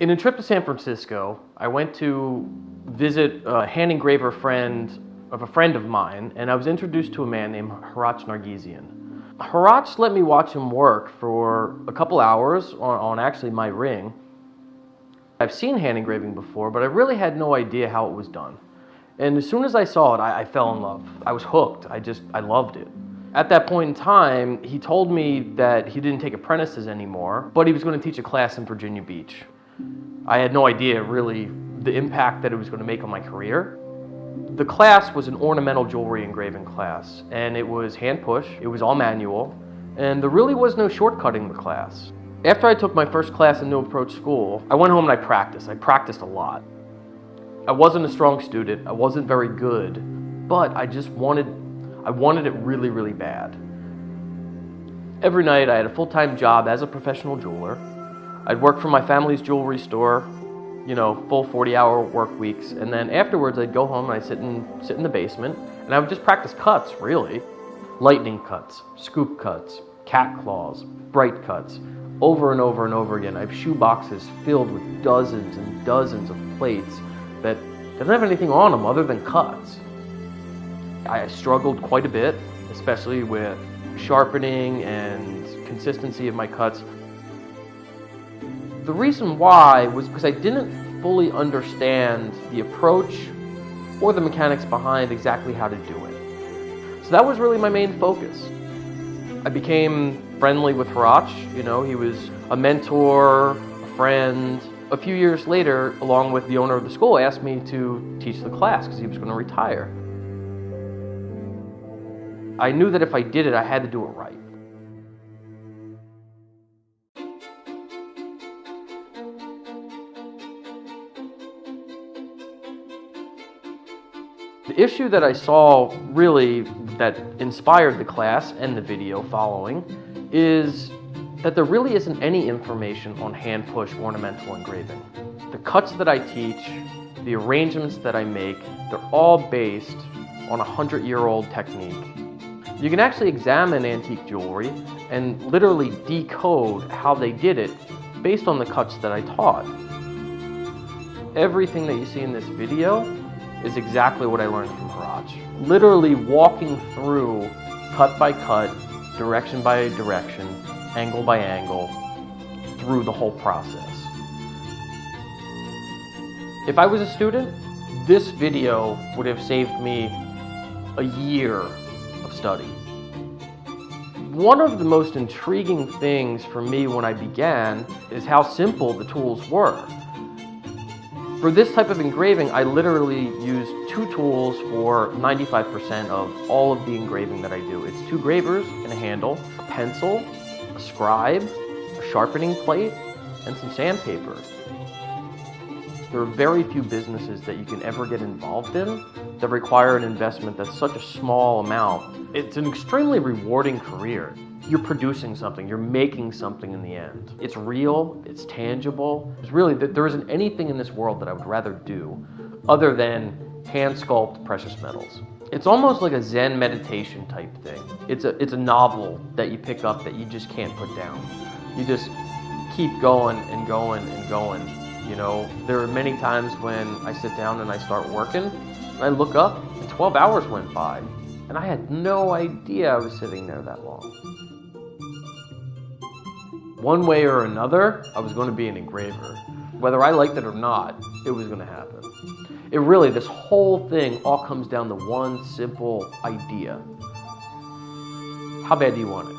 In a trip to San Francisco, I went to visit a hand engraver friend of a friend of mine, and I was introduced to a man named Hratch Nargisian. Hratch let me watch him work for a couple hours on actually my ring. I've seen hand engraving before, but I really had no idea how it was done. And as soon as I saw it, I fell in love. I was hooked. I loved it. At that point in time, he told me that he didn't take apprentices anymore, but he was going to teach a class in Virginia Beach. I had no idea really the impact that it was going to make on my career. The class was an ornamental jewelry engraving class, and it was hand push, it was all manual, and there really was no shortcutting the class. After I took my first class in New Approach School, I went home and I practiced. I practiced a lot. I wasn't a strong student, I wasn't very good, but I wanted it really, really bad. Every night I had a full-time job as a professional jeweler. I'd work for my family's jewelry store, full 40-hour work weeks, and then afterwards I'd go home and I'd sit in the basement, and I would just practice cuts, really. Lightning cuts, scoop cuts, cat claws, bright cuts, over and over and over again. I have shoe boxes filled with dozens and dozens of plates that don't have anything on them other than cuts. I struggled quite a bit, especially with sharpening and consistency of my cuts. The reason why was because I didn't fully understand the approach or the mechanics behind exactly how to do it. So that was really my main focus. I became friendly with Hratch. He was a mentor, a friend. A few years later, along with the owner of the school, asked me to teach the class because he was going to retire. I knew that if I did it, I had to do it right. The issue that I saw really that inspired the class and the video following is that there really isn't any information on hand push ornamental engraving. The cuts that I teach, the arrangements that I make, they're all based on a 100-year-old technique. You can actually examine antique jewelry and literally decode how they did it based on the cuts that I taught. Everything that you see in this video is exactly what I learned from Hratch. Literally walking through cut by cut, direction by direction, angle by angle, through the whole process. If I was a student, this video would have saved me a year of study. One of the most intriguing things for me when I began is how simple the tools were. For this type of engraving, I literally use two tools for 95% of all of the engraving that I do. It's two gravers and a handle, a pencil, a scribe, a sharpening plate, and some sandpaper. There are very few businesses that you can ever get involved in that require an investment that's such a small amount. It's an extremely rewarding career. You're producing something, you're making something in the end. It's real, it's tangible. There isn't anything in this world that I would rather do other than hand sculpt precious metals. It's almost like a Zen meditation type thing. It's a novel that you pick up that you just can't put down. You just keep going and going and going. There are many times when I sit down and I start working, and I look up and 12 hours went by, and I had no idea I was sitting there that long. One way or another, I was going to be an engraver. Whether I liked it or not, it was going to happen. This whole thing all comes down to one simple idea. How bad do you want it?